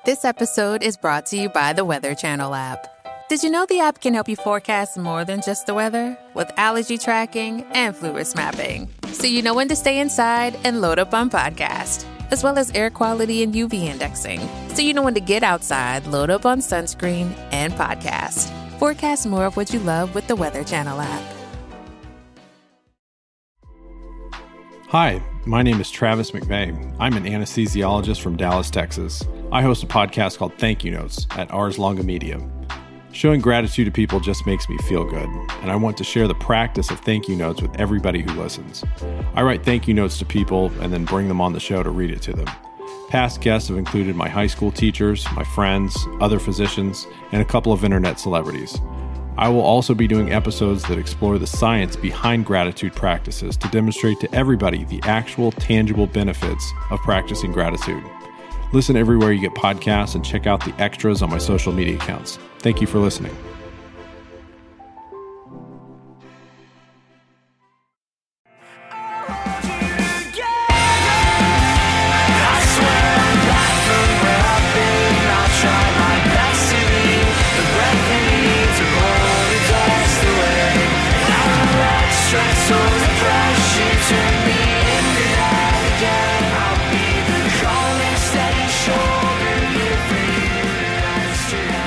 This episode is brought to you by the Weather Channel app. Did you know the app can help you forecast more than just the weather? With allergy tracking and flu risk mapping. So you know when to stay inside and load up on podcast. As well as air quality and UV indexing. So you know when to get outside, load up on sunscreen, and podcast. Forecast more of what you love with the Weather Channel app. Hi, my name is Travis McVeigh. I'm an anesthesiologist from Dallas, Texas. I host a podcast called Thank You Notes at Ars Longa Media. Showing gratitude to people just makes me feel good, and I want to share the practice of thank you notes with everybody who listens. I write thank you notes to people and then bring them on the show to read it to them. Past guests have included my high school teachers, my friends, other physicians, and a couple of internet celebrities. I will also be doing episodes that explore the science behind gratitude practices to demonstrate to everybody the actual tangible benefits of practicing gratitude. Listen everywhere you get podcasts and check out the extras on my social media accounts. Thank you for listening.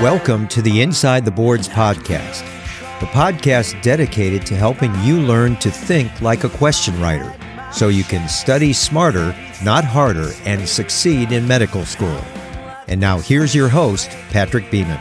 Welcome to the Inside the Boards podcast, the podcast dedicated to helping you learn to think like a question writer so you can study smarter, not harder, and succeed in medical school. And now here's your host, Patrick Beeman.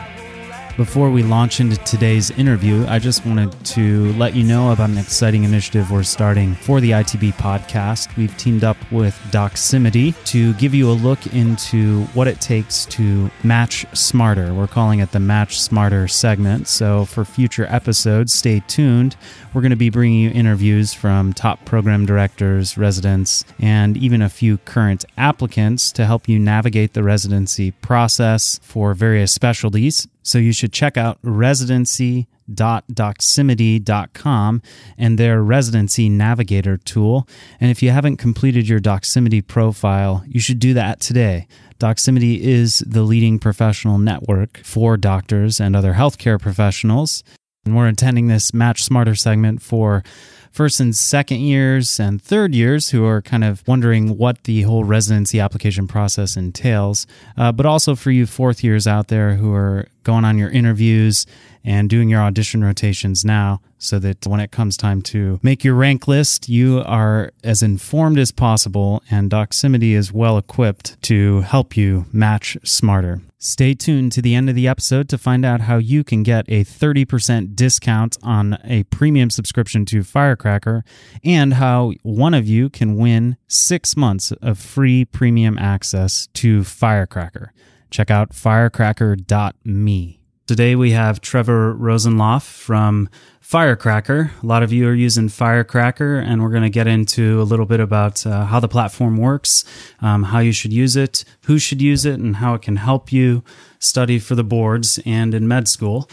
Before we launch into today's interview, I just wanted to let you know about an exciting initiative we're starting for the ITB podcast. We've teamed up with Doximity to give you a look into what it takes to match smarter. We're calling it the Match Smarter segment. So for future episodes, stay tuned. We're going to be bringing you interviews from top program directors, residents, and even a few current applicants to help you navigate the residency process for various specialties. So you should check out residency.doximity.com and their residency navigator tool. And if you haven't completed your Doximity profile, you should do that today. Doximity is the leading professional network for doctors and other healthcare professionals. And we're intending this Match Smarter segment for first and second years and third years who are kind of wondering what the whole residency application process entails, but also for you fourth years out there who are going on your interviews and doing your audition rotations now so that when it comes time to make your rank list, you are as informed as possible, and Doximity is well equipped to help you match smarter. Stay tuned to the end of the episode to find out how you can get a 30% discount on a premium subscription to Firecracker and how one of you can win 6 months of free premium access to Firecracker. Check out firecracker.me. Today we have Trevor Rosenlof from Firecracker. A lot of you are using Firecracker, and we're going to get into a little bit about how the platform works, how you should use it, who should use it, and how it can help you study for the boards and in med school.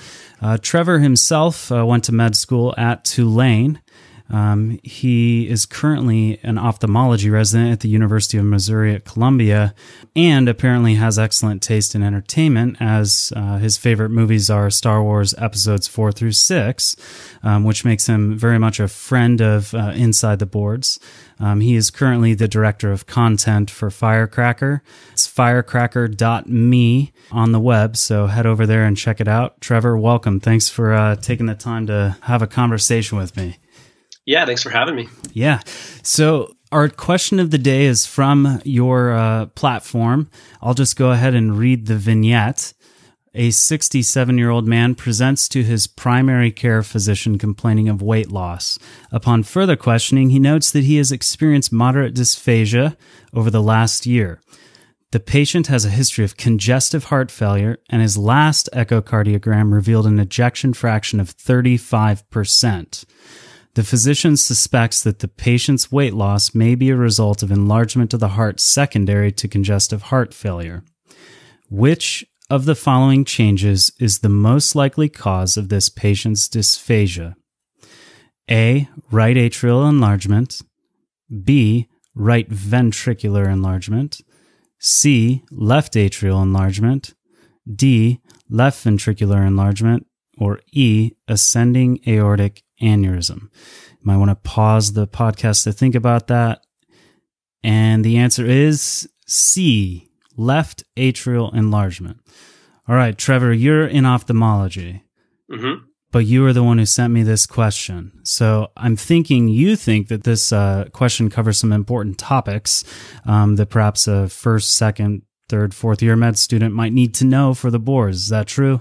Trevor himself went to med school at Tulane. He is currently an ophthalmology resident at the University of Missouri at Columbia, and apparently has excellent taste in entertainment, as his favorite movies are Star Wars episodes 4 through 6, which makes him very much a friend of InsideTheBoards. He is currently the director of content for Firecracker. It's firecracker.me on the web, so head over there and check it out. Trevor, welcome. Thanks for taking the time to have a conversation with me. Yeah, thanks for having me. Yeah. So our question of the day is from your platform. I'll just go ahead and read the vignette. A 67-year-old man presents to his primary care physician complaining of weight loss. Upon further questioning, he notes that he has experienced moderate dysphagia over the last year. The patient has a history of congestive heart failure, and his last echocardiogram revealed an ejection fraction of 35%. The physician suspects that the patient's weight loss may be a result of enlargement of the heart secondary to congestive heart failure. Which of the following changes is the most likely cause of this patient's dysphagia? A. Right atrial enlargement. B. Right ventricular enlargement. C, left atrial enlargement, D, left ventricular enlargement, or E, ascending aortic aneurysm? You might want to pause the podcast to think about that. And the answer is C, left atrial enlargement. All right, Trevor, you're in ophthalmology, but you are the one who sent me this question. So I'm thinking you think that this question covers some important topics that perhaps a first, second, third, fourth year med student might need to know for the boards. Is that true?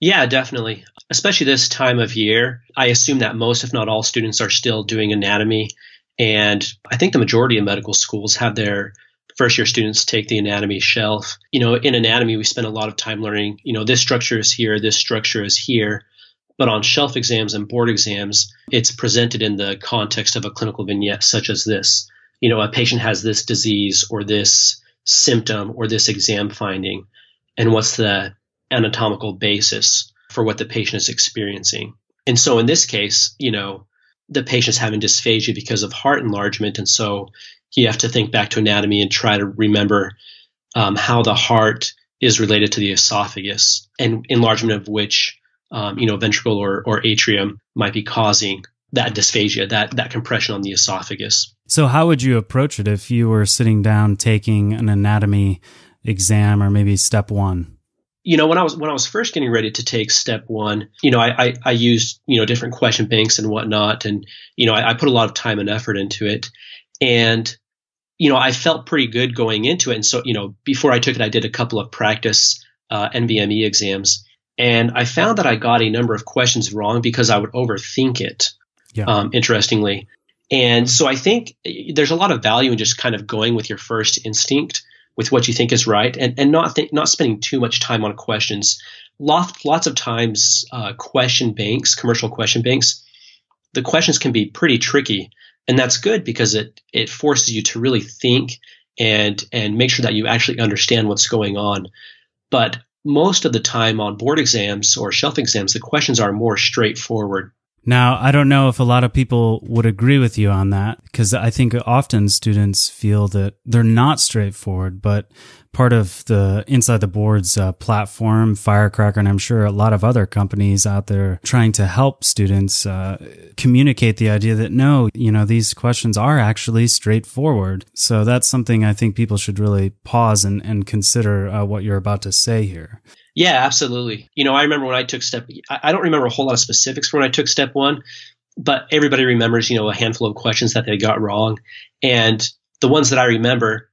Yeah, definitely. Especially this time of year. I assume that most, if not all, students are still doing anatomy. And I think the majority of medical schools have their first year students take the anatomy shelf. In anatomy, we spend a lot of time learning, this structure is here, this structure is here. But on shelf exams and board exams, it's presented in the context of a clinical vignette such as this. A patient has this disease or this symptom or this exam finding, and what's the anatomical basis for what the patient is experiencing. And so in this case, the patient's having dysphagia because of heart enlargement. And so you have to think back to anatomy and try to remember how the heart is related to the esophagus, and enlargement of which, ventricle or atrium might be causing that dysphagia, that compression on the esophagus. So how would you approach it if you were sitting down taking an anatomy exam or maybe step one? When I was first getting ready to take step one, I used, different question banks and whatnot. And, I put a lot of time and effort into it. And, I felt pretty good going into it. And so, before I took it, I did a couple of practice NBME exams. And I found that I got a number of questions wrong because I would overthink it, interestingly. And so I think there's a lot of value in just kind of going with your first instinct, with what you think is right, and not spending too much time on questions. Lots of times, question banks, commercial question banks, the questions can be pretty tricky, and that's good because it forces you to really think and make sure that you actually understand what's going on. But most of the time on board exams or shelf exams, the questions are more straightforward. Now, I don't know if a lot of people would agree with you on that, because I think often students feel that they're not straightforward, but part of the Inside the Boards platform, Firecracker, and I'm sure a lot of other companies out there trying to help students communicate the idea that no, these questions are actually straightforward. So that's something I think people should really pause and consider what you're about to say here. Yeah, absolutely. I remember when I took I don't remember a whole lot of specifics when I took step one, but everybody remembers, a handful of questions that they got wrong. And the ones that I remember,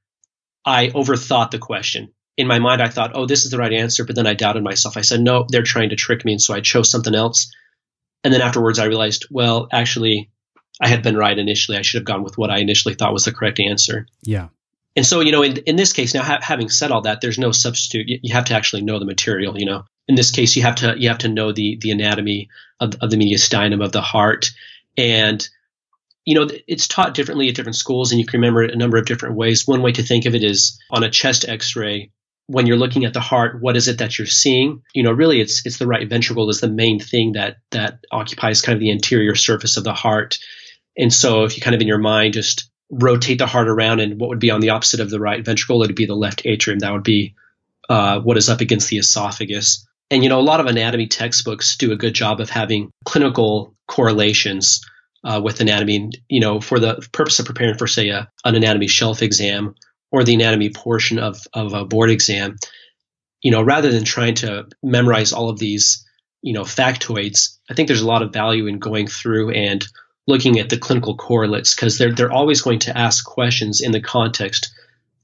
I overthought the question. In my mind, I thought, oh, this is the right answer. But then I doubted myself. I said, no, they're trying to trick me. And so I chose something else. And then afterwards, I realized, well, actually, I had been right initially. I should have gone with what I initially thought was the correct answer. Yeah. And so, in this case, now having said all that, there's no substitute. You have to actually know the material. In this case, you have to know the anatomy of the mediastinum of the heart, and it's taught differently at different schools, and you can remember it a number of different ways. One way to think of it is on a chest X-ray. When you're looking at the heart, what is it that you're seeing? Really, it's the right ventricle is the main thing that occupies kind of the anterior surface of the heart. And so, if you kind of in your mind just rotate the heart around, and what would be on the opposite of the right ventricle, it would be the left atrium. That would be what is up against the esophagus. And, a lot of anatomy textbooks do a good job of having clinical correlations with anatomy. For the purpose of preparing for, say, an anatomy shelf exam or the anatomy portion of a board exam, rather than trying to memorize all of these, factoids, I think there's a lot of value in going through and looking at the clinical correlates, because they're always going to ask questions in the context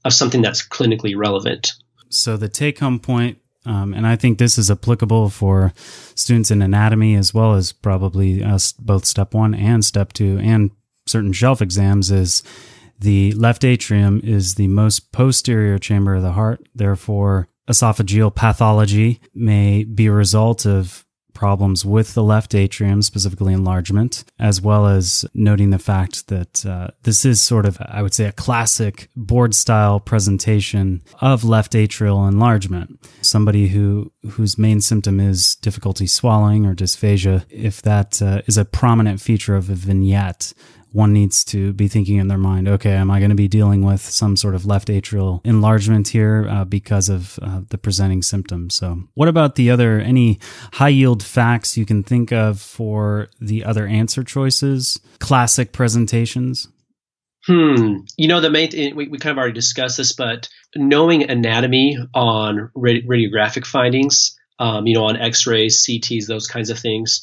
of something that's clinically relevant. So the take-home point, and I think this is applicable for students in anatomy as well as probably both step one and step two and certain shelf exams, is the left atrium is the most posterior chamber of the heart. Therefore, esophageal pathology may be a result of problems with the left atrium, specifically enlargement, as well as noting the fact that this is sort of, I would say, a classic board-style presentation of left atrial enlargement. Somebody whose main symptom is difficulty swallowing or dysphagia, if that is a prominent feature of a vignette, one needs to be thinking in their mind, okay, am I going to be dealing with some sort of left atrial enlargement here because of the presenting symptoms? So what about any high yield facts you can think of for the other answer choices? Classic presentations? The main thing, we kind of already discussed this, but knowing anatomy on radiographic findings, on x-rays, CTs, those kinds of things.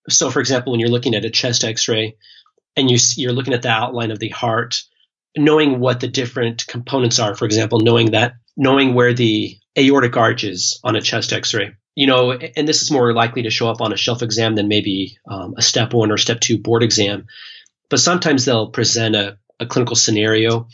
So for example, when you're looking at a chest x-ray and you're looking at the outline of the heart, knowing what the different components are, for example, knowing where the aortic arch is on a chest x-ray, and this is more likely to show up on a shelf exam than maybe a step 1 or step 2 board exam. But sometimes they'll present a clinical scenario,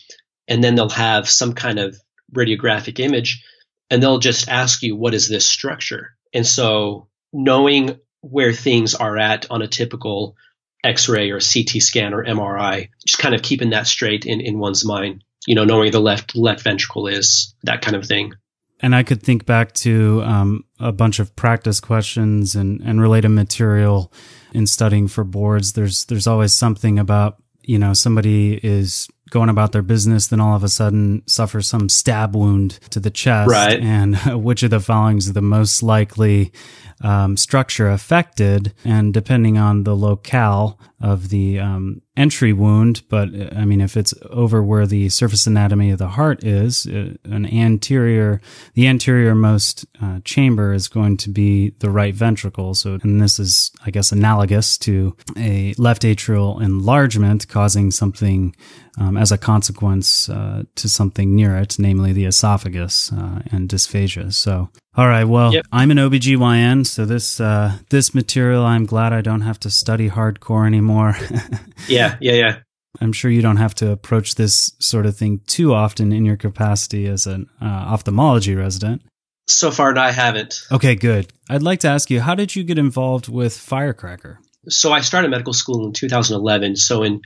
and then they'll have some kind of radiographic image, and they'll just ask you, what is this structure? And so knowing where things are at on a typical X-ray or CT scan or MRI, just kind of keeping that straight in one's mind, knowing where the left ventricle is, that kind of thing. And I could think back to a bunch of practice questions and related material in studying for boards. There's always something about, somebody is going about their business, then all of a sudden suffers some stab wound to the chest. Right. And which of the following is the most likely structure affected? And depending on the locale of the entry wound, but I mean, if it's over where the surface anatomy of the heart is, the anterior-most chamber is going to be the right ventricle. So, and this is, I guess, analogous to a left atrial enlargement causing something as a consequence to something near it, namely the esophagus and dysphagia. So, all right, well, yep. I'm an OBGYN, so this material, I'm glad I don't have to study hardcore anymore. Yeah. I'm sure you don't have to approach this sort of thing too often in your capacity as an ophthalmology resident. So far, I haven't. Okay, good. I'd like to ask you, how did you get involved with Firecracker? So I started medical school in 2011. So in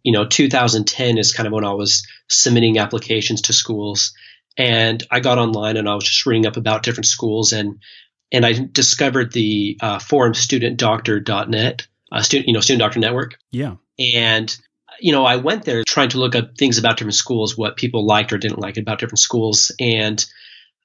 2010 is kind of when I was submitting applications to schools, and I got online and I was just reading up about different schools, and I discovered the forum studentdoctor.net, Student Doctor Network. Yeah. And I went there trying to look up things about different schools, what people liked or didn't like about different schools, and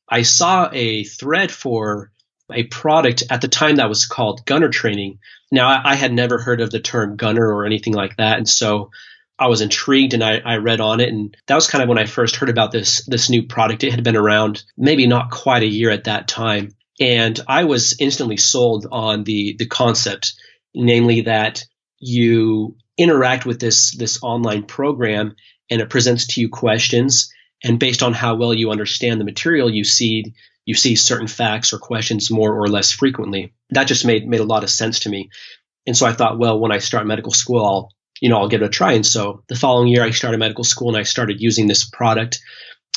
I saw a thread for a product at the time that was called gunner training. Now, I had never heard of the term gunner or anything like that, and so I was intrigued and I read on it, and that was kind of when I first heard about this new product. It had been around maybe not quite a year at that time, and I was instantly sold on the concept, namely that you interact with this online program and it presents to you questions, and based on how well you understand the material, you see certain facts or questions more or less frequently. That just made a lot of sense to me. And so I thought, well, when I start medical school, I'll give it a try. And so the following year I started medical school and I started using this product.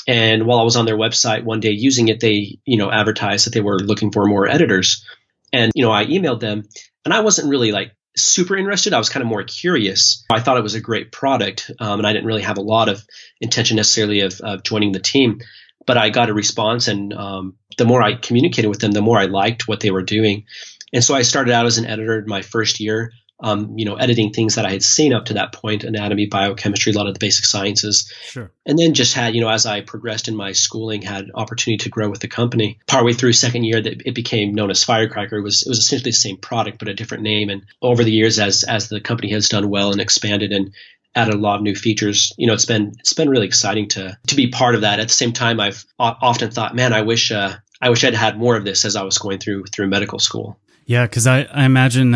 And while I was on their website one day using it, they, advertised that they were looking for more editors. And, I emailed them, and I wasn't really super interested. I was kind of more curious. I thought it was a great product. And I didn't really have a lot of intention necessarily of joining the team, but I got a response. And the more I communicated with them, the more I liked what they were doing. And so I started out as an editor in my first year, editing things that I had seen up to that point, anatomy, biochemistry, a lot of the basic sciences. Sure. And then just had, as I progressed in my schooling, had opportunity to grow with the company. Partway through second year, that it became known as Firecracker. It was essentially the same product, but a different name. And over the years, as the company has done well and expanded and added a lot of new features, it's been really exciting to be part of that. At the same time, I've often thought, man, I wish I'd had more of this as I was going through medical school. Yeah, because I imagine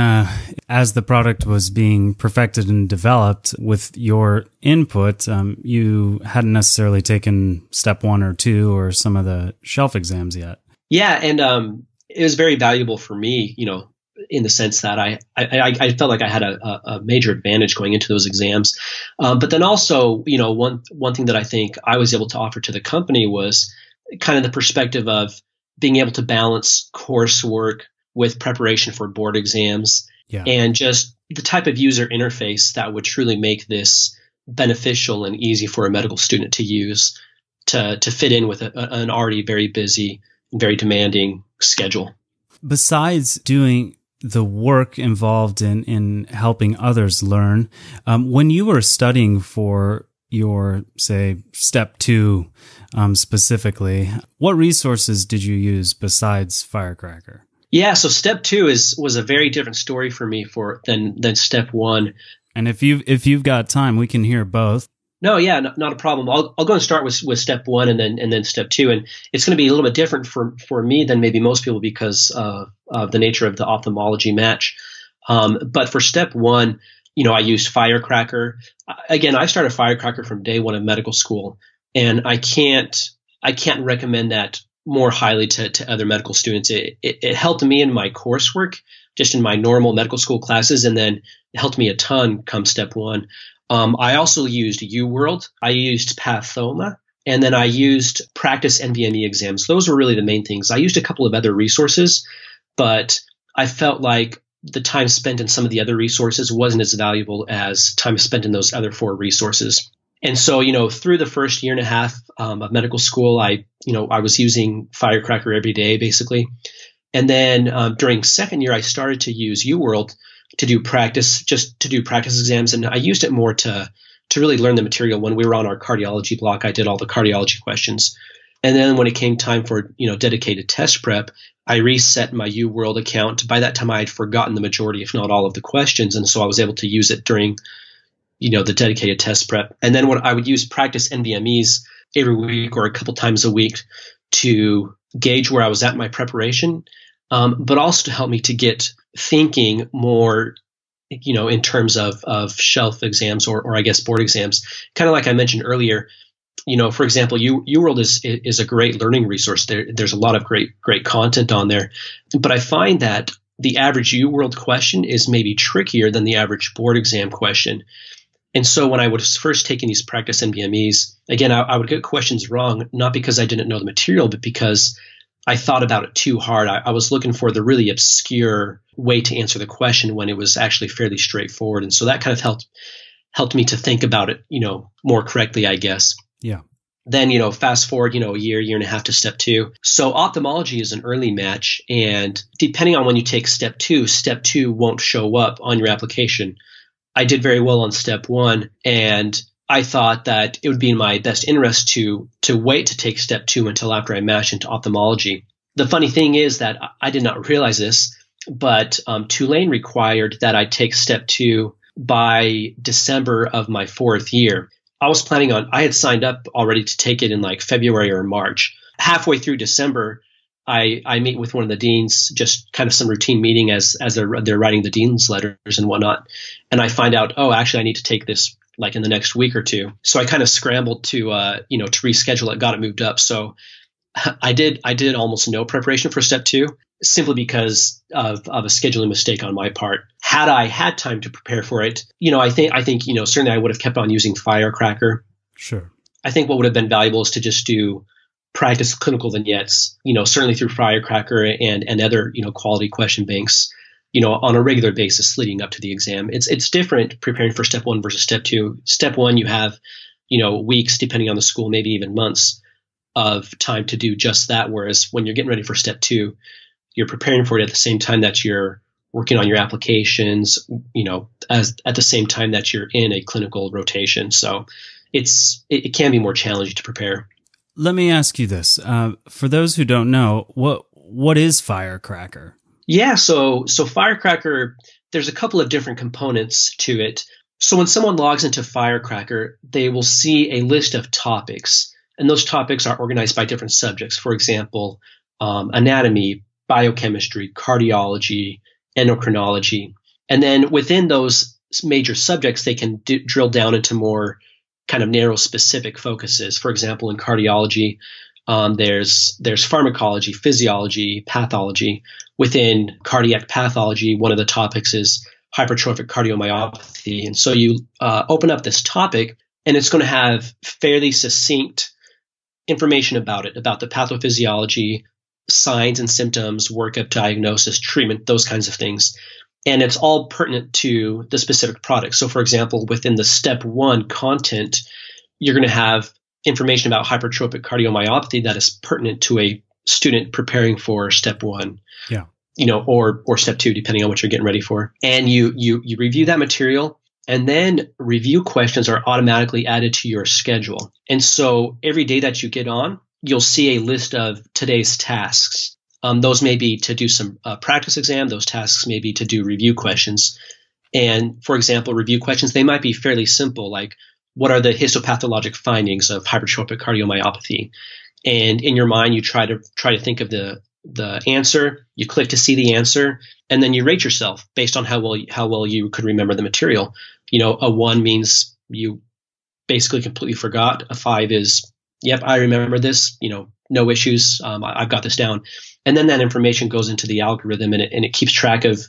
as the product was being perfected and developed with your input, you hadn't necessarily taken step 1 or 2 or some of the shelf exams yet. Yeah, and it was very valuable for me, in the sense that I felt like I had a major advantage going into those exams. But then also, one thing that I think I was able to offer to the company was kind of the perspective of being able to balance coursework with preparation for board exams, and just the type of user interface that would truly make this beneficial and easy for a medical student to use to fit in with an already very busy, very demanding schedule. Besides doing the work involved in helping others learn. When you were studying for your, say, step 2 specifically, what resources did you use besides Firecracker? Yeah, so step 2 was a very different story for me than step 1. And if you've got time, we can hear both. No, yeah, not a problem. I'll go and start with step 1 and then step 2, and it's going to be a little bit different for me than maybe most people because of the nature of the ophthalmology match. But for step 1, I used Firecracker. Again, I started Firecracker from day 1 of medical school, and I can't recommend that more highly to other medical students. It helped me in my coursework, just in my normal medical school classes, and then it helped me a ton come step 1. I also used UWorld. I used Pathoma, and then I used practice NVMe exams. Those were really the main things. I used a couple of other resources, but I felt like the time spent in some of the other resources wasn't as valuable as time spent in those other 4 resources. And so, through the first year and a half of medical school, I was using Firecracker every day, basically. And then during second year, I started to use UWorld to do practice exams. And I used it more to really learn the material. When we were on our cardiology block, I did all the cardiology questions. And then when it came time for, dedicated test prep, I reset my UWorld account. By that time, I had forgotten the majority, if not all, of the questions. And so I was able to use it during, the dedicated test prep. And then I would use practice NVMEs every week or a couple times a week to gauge where I was at in my preparation, but also to help me to get thinking more, in terms of shelf exams or I guess board exams. Kind of like I mentioned earlier, for example, UWorld is a great learning resource. There's a lot of great content on there, but I find that the average UWorld question is maybe trickier than the average board exam question. And so when I was first taking these practice NVMEs, again, I would get questions wrong, not because I didn't know the material, but because I thought about it too hard. I was looking for the really obscure way to answer the question when it was actually fairly straightforward. And so that kind of helped me to think about it, more correctly, I guess. Yeah. Then, fast forward, a year and a half to step 2. So ophthalmology is an early match. And depending on when you take step 2 won't show up on your application. I did very well on step 1, and I thought that it would be in my best interest to wait to take step 2 until after I matched into ophthalmology. The funny thing is that I did not realize this, but Tulane required that I take step 2 by December of my 4th year. I had signed up already to take it in like February or March. Halfway through December, I meet with one of the deans, just kind of some routine meeting as they're writing the dean's letters and whatnot. And I find out, actually I need to take this like in the next week or 2. So I kind of scrambled to reschedule it, got it moved up. So I did almost no preparation for step 2 simply because of a scheduling mistake on my part. Had I had time to prepare for it, I think certainly I would have kept on using Firecracker. Sure. I think what would have been valuable is to just do practice clinical vignettes, certainly through Firecracker and other, quality question banks, on a regular basis leading up to the exam. It's different preparing for step 1 versus step 2. Step 1, you have, weeks, depending on the school, maybe even months of time to do just that. Whereas when you're getting ready for step 2, you're preparing for it at the same time that you're working on your applications, at the same time that you're in a clinical rotation. So it can be more challenging to prepare. Let me ask you this. For those who don't know, what is Firecracker? Yeah, so Firecracker, there's a couple of different components to it. So when someone logs into Firecracker, they will see a list of topics, and those topics are organized by different subjects. For example, anatomy, biochemistry, cardiology, endocrinology. And then within those major subjects, they can drill down into more kind of narrow specific focuses. For example, in cardiology, there's pharmacology, physiology, pathology. Within cardiac pathology, one of the topics is hypertrophic cardiomyopathy. And so you open up this topic, and it's going to have fairly succinct information about it, about the pathophysiology, signs and symptoms, workup, diagnosis, treatment, those kinds of things. And it's all pertinent to the specific product. So, for example, within the step 1 content, you're going to have information about hypertrophic cardiomyopathy that is pertinent to a student preparing for step 1. Yeah. or step 2, depending on what you're getting ready for. And you review that material, and then review questions are automatically added to your schedule. And so every day that you get on, you'll see a list of today's tasks. Those may be to do some practice exam. Those tasks may be to do review questions. And for example, review questions, they might be fairly simple, like what are the histopathologic findings of hypertrophic cardiomyopathy? And in your mind, you try to think of the answer. You click to see the answer, and then you rate yourself based on how well you could remember the material. A 1 means you basically completely forgot. A 5 is, yep, I remember this. No issues. I've got this down. And then that information goes into the algorithm, and it keeps track of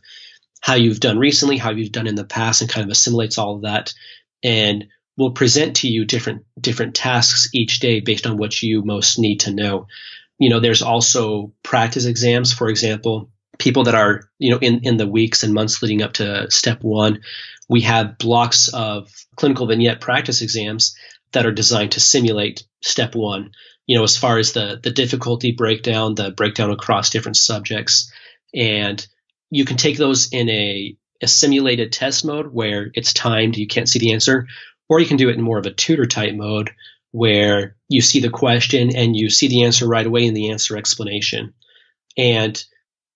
how you've done recently, how you've done in the past, and kind of assimilates all of that, and will present to you different tasks each day based on what you most need to know. There's also practice exams. For example, people that are, in the weeks and months leading up to step 1, we have blocks of clinical vignette practice exams that are designed to simulate step 1, as far as the difficulty breakdown, the breakdown across different subjects. And you can take those in a simulated test mode where it's timed, you can't see the answer, or you can do it in more of a tutor type mode where you see the question and you see the answer right away in the answer explanation. And,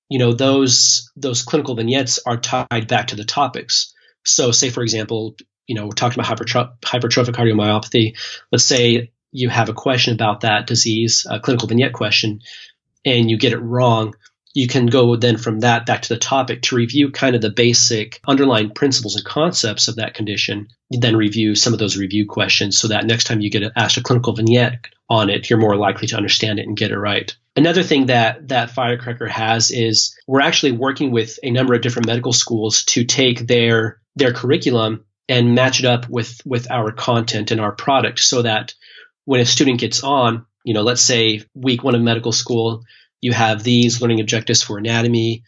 those clinical vignettes are tied back to the topics. So say, for example, we're talking about hypertrophic cardiomyopathy. Let's say you have a question about that disease, a clinical vignette question, and you get it wrong. You can go then from that back to the topic to review kind of the basic underlying principles and concepts of that condition, then review some of those review questions so that next time you get asked a clinical vignette on it, you're more likely to understand it and get it right. Another thing that Firecracker has is we're actually working with a number of different medical schools to take their curriculum and match it up with our content and our product so that when a student gets on, let's say week 1 of medical school, you have these learning objectives for anatomy,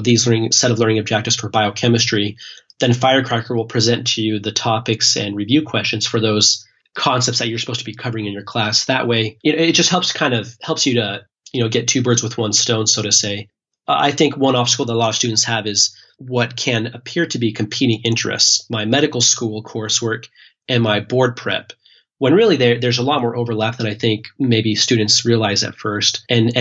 these set of learning objectives for biochemistry. Then Firecracker will present to you the topics and review questions for those concepts that you're supposed to be covering in your class. That way, it just helps you to, get 2 birds with 1 stone, so to say. I think one obstacle that a lot of students have is what can appear to be competing interests, my medical school coursework and my board prep, when really there's a lot more overlap than I think maybe students realize at first, and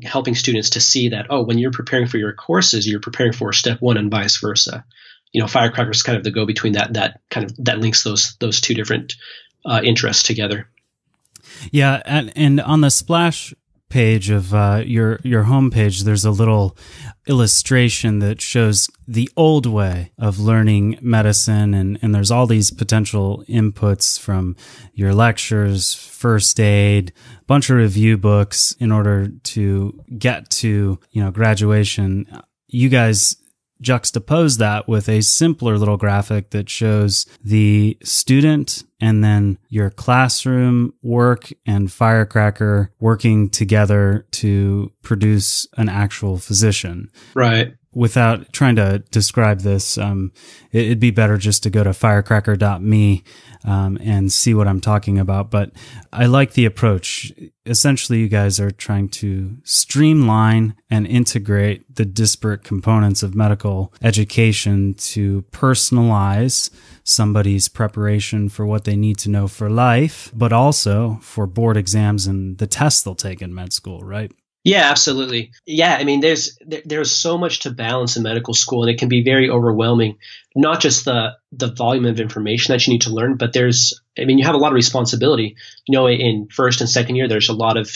helping students to see that, when you're preparing for your courses, you're preparing for step 1 and vice versa. Firecracker is kind of the go-between that links those 2 different interests together. Yeah. And on the splash page of your homepage, there's a little illustration that shows the old way of learning medicine, and there's all these potential inputs from your lectures, first aid, a bunch of review books in order to get to graduation. You guys juxtapose that with a simpler little graphic that shows the student and then your classroom work and Firecracker working together to produce an actual physician. Right. Without trying to describe this, it'd be better just to go to firecracker.me and see what I'm talking about. But I like the approach. Essentially, you guys are trying to streamline and integrate the disparate components of medical education to personalize somebody's preparation for what they need to know for life, but also for board exams and the tests they'll take in med school, right? Yeah, absolutely. Yeah, I mean, there's so much to balance in medical school, and it can be very overwhelming. Not just the volume of information that you need to learn, but you have a lot of responsibility. In first and second year, there's a lot of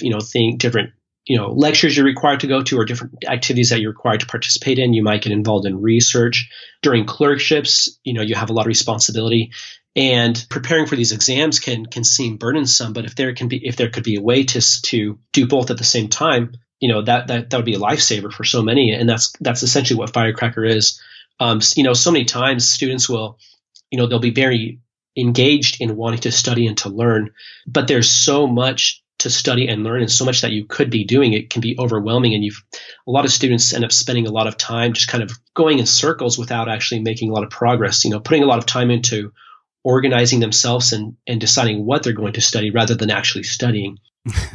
different lectures you're required to go to, or different activities that you're required to participate in. You might get involved in research during clerkships. You have a lot of responsibility. And preparing for these exams can seem burdensome, but if there could be a way to do both at the same time, that would be a lifesaver for so many. And that's essentially what Firecracker is. So many times students will, they'll be very engaged in wanting to study and to learn, but there's so much to study and learn and so much that you could be doing. It can be overwhelming, and a lot of students end up spending a lot of time just kind of going in circles without actually making a lot of progress, putting a lot of time into organizing themselves and deciding what they're going to study rather than actually studying.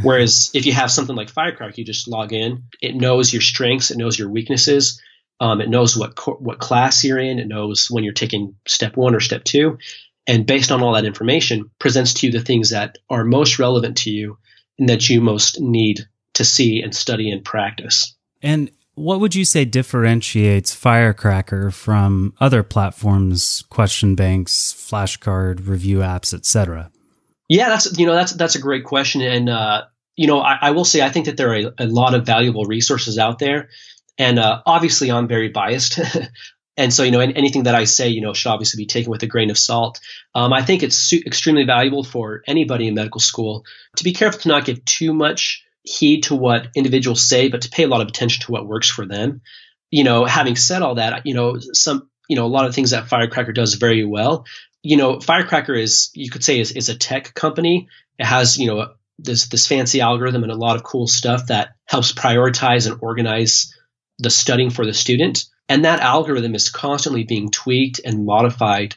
Whereas if you have something like Firecracker, you just log in, it knows your strengths, it knows your weaknesses, it knows what class you're in, it knows when you're taking step 1 or step 2, and based on all that information, presents to you the things that are most relevant to you and that you most need to see and study and practice. And what would you say differentiates Firecracker from other platforms, question banks, flashcard, review apps, etc.? Yeah, that's a great question. And, I will say, I think that there are a lot of valuable resources out there. And obviously, I'm very biased. And so, anything that I say, should obviously be taken with a grain of salt. I think it's extremely valuable for anybody in medical school to be careful to not give too much heed to what individuals say, but to pay a lot of attention to what works for them. Having said all that, a lot of things that Firecracker does very well. Firecracker you could say is a tech company. It has, this fancy algorithm and a lot of cool stuff that helps prioritize and organize the studying for the student. And that algorithm is constantly being tweaked and modified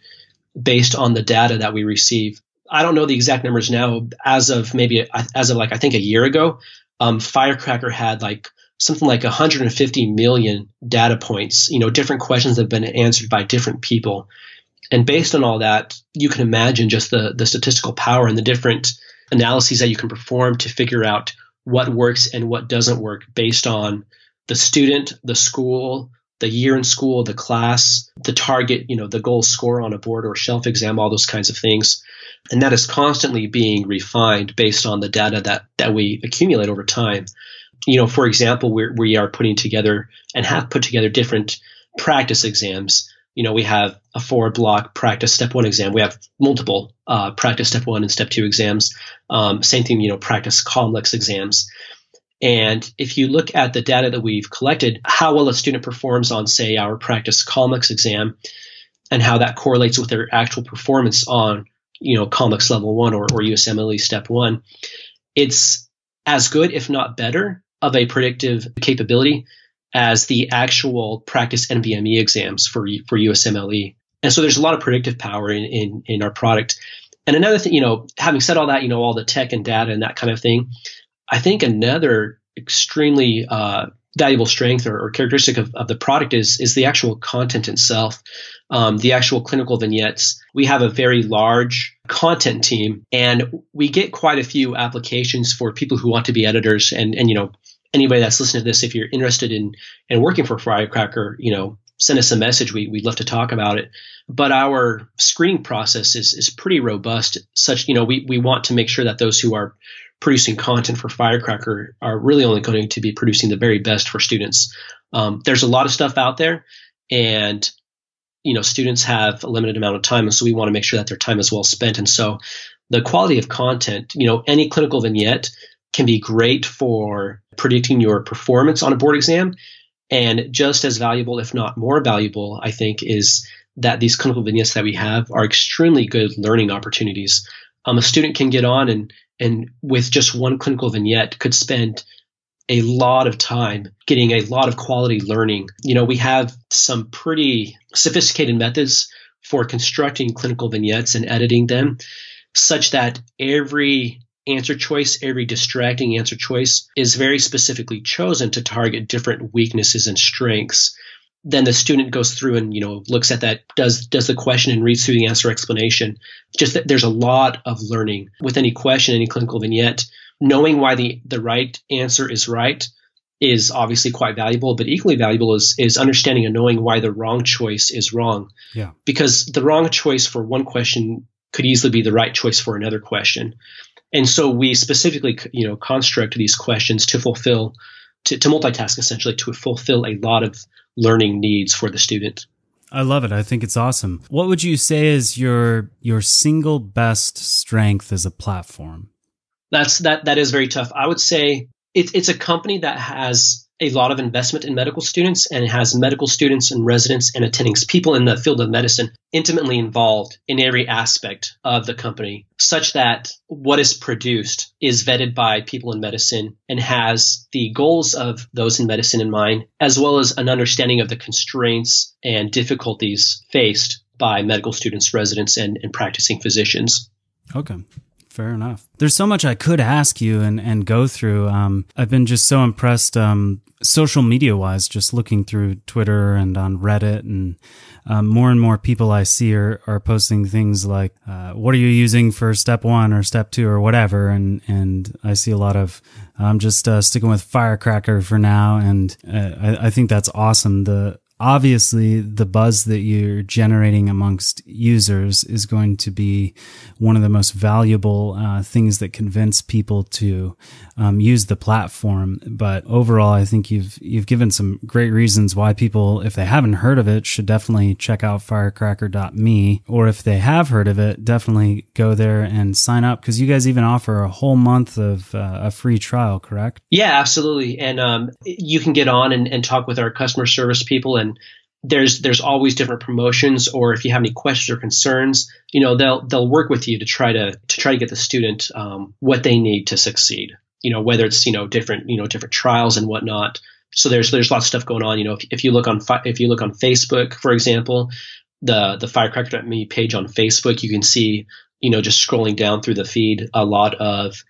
based on the data that we receive. I don't know the exact numbers now. As of I think a year ago, Firecracker had something like 150 million data points. Different questions have been answered by different people. And based on all that, you can imagine just the statistical power and the different analyses that you can perform to figure out what works and what doesn't work based on the student, the school, the year in school, the class, the target, the goal score on a board or shelf exam, all those kinds of things. And that is constantly being refined based on the data that we accumulate over time. For example, we are putting together and have put together different practice exams. We have a 4-block practice step 1 exam. We have multiple practice step 1 and step 2 exams. Same thing, practice complex exams. And if you look at the data that we've collected, how well a student performs on, say, our practice complex exam, and how that correlates with their actual performance on, complex level 1 or USMLE step 1, it's as good, if not better, of a predictive capability as the actual practice NBME exams for USMLE. And so there's a lot of predictive power in our product. And another thing, having said all that, all the tech and data and that kind of thing, I think another extremely valuable strength or characteristic of the product is the actual content itself, the actual clinical vignettes. We have a very large content team, and we get quite a few applications for people who want to be editors. And anybody that's listening to this, if you're interested in working for Firecracker, send us a message. We'd love to talk about it. But our screening process is pretty robust. Such, we want to make sure that those who are producing content for Firecracker are really only going to be producing the very best for students. There's a lot of stuff out there, and students have a limited amount of time, and so we want to make sure that their time is well spent. And so the quality of content, any clinical vignette can be great for predicting your performance on a board exam. And just as valuable, if not more valuable, I think, is that these clinical vignettes that we have are extremely good learning opportunities. A student can get on and with just one clinical vignette could spend a lot of time getting a lot of quality learning. We have some pretty sophisticated methods for constructing clinical vignettes and editing them such that every answer choice, every distracting answer choice is very specifically chosen to target different weaknesses and strengths. Then the student goes through and, looks at that, does the question and reads through the answer explanation. Just that there's a lot of learning with any question, any clinical vignette. Knowing why the right answer is right is obviously quite valuable, but equally valuable is understanding and knowing why the wrong choice is wrong. Yeah. Because the wrong choice for one question could easily be the right choice for another question. And so we specifically, construct these questions to multitask, essentially, to fulfill a lot of learning needs for the student. I love it. I think it's awesome. What would you say is your single best strength as a platform? That is very tough. I would say it's a company that has a lot of investment in medical students, and it has medical students and residents and attendings, people in the field of medicine, intimately involved in every aspect of the company, such that what is produced is vetted by people in medicine and has the goals of those in medicine in mind, as well as an understanding of the constraints and difficulties faced by medical students, residents, and practicing physicians. Okay. Fair enough. There's so much I could ask you and go through. I've been just so impressed, social media wise, just looking through Twitter and on Reddit, and more and more people I see are posting things like, what are you using for step 1 or step 2 or whatever? And I see a lot of, I'm just sticking with Firecracker for now. And I think that's awesome. Obviously, the buzz that you're generating amongst users is going to be one of the most valuable things that convince people to use the platform. But overall, I think you've given some great reasons why people, if they haven't heard of it, should definitely check out firecracker.me. Or if they have heard of it, definitely go there and sign up, because you guys even offer a whole month of a free trial, correct? Yeah, absolutely. And you can get on and talk with our customer service people, and there's always different promotions, or if you have any questions or concerns, they'll work with you to try to get the student what they need to succeed. Whether it's different trials and whatnot. So there's lots of stuff going on. If you look on Facebook, for example, the Firecracker.me page on Facebook, you can see just scrolling down through the feed a lot of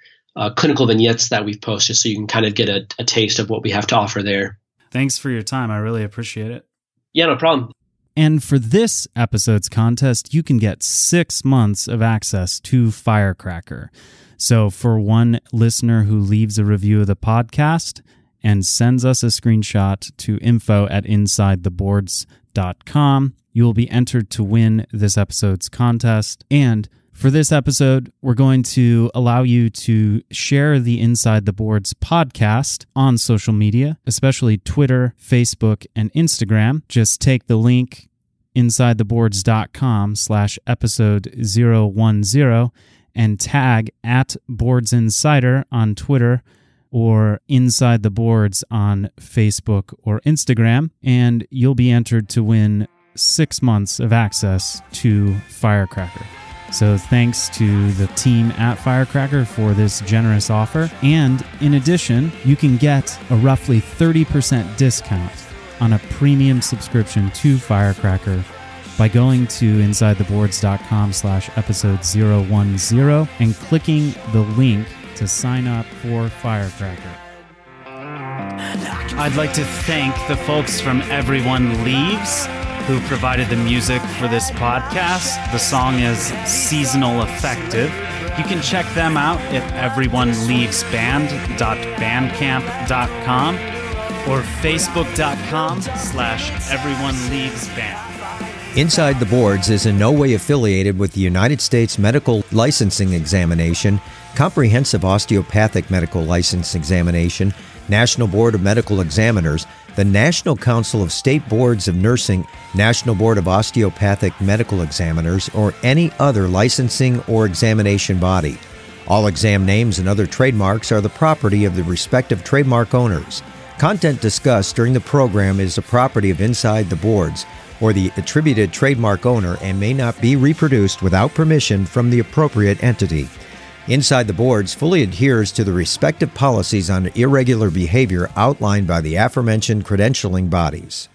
clinical vignettes that we've posted, so you can kind of get a taste of what we have to offer there. Thanks for your time. I really appreciate it. Yeah, no problem. And for this episode's contest, you can get 6 months of access to Firecracker. So for one listener who leaves a review of the podcast and sends us a screenshot to info@InsideTheBoards.com, you will be entered to win this episode's contest. And for this episode, we're going to allow you to share the Inside the Boards podcast on social media, especially Twitter, Facebook, and Instagram. Just take the link InsideTheBoards.com/episode010 and tag @BoardsInsider on Twitter or Inside the Boards on Facebook or Instagram, and you'll be entered to win 6 months of access to Firecracker. So thanks to the team at Firecracker for this generous offer. And in addition, you can get a roughly 30% discount on a premium subscription to Firecracker by going to InsideTheBoards.com/episode010 and clicking the link to sign up for Firecracker. I'd like to thank the folks from Everyone Leaves who provided the music for this podcast. The song is Seasonal Effective. You can check them out at everyoneleavesband.bandcamp.com or facebook.com/everyoneleavesband. Inside the Boards is in no way affiliated with the United States Medical Licensing Examination, Comprehensive Osteopathic Medical License Examination, National Board of Medical Examiners, the National Council of State Boards of Nursing, National Board of Osteopathic Medical Examiners, or any other licensing or examination body. All exam names and other trademarks are the property of the respective trademark owners. Content discussed during the program is the property of Inside the Boards or the attributed trademark owner and may not be reproduced without permission from the appropriate entity. Inside the Boards fully adheres to the respective policies on irregular behavior outlined by the aforementioned credentialing bodies.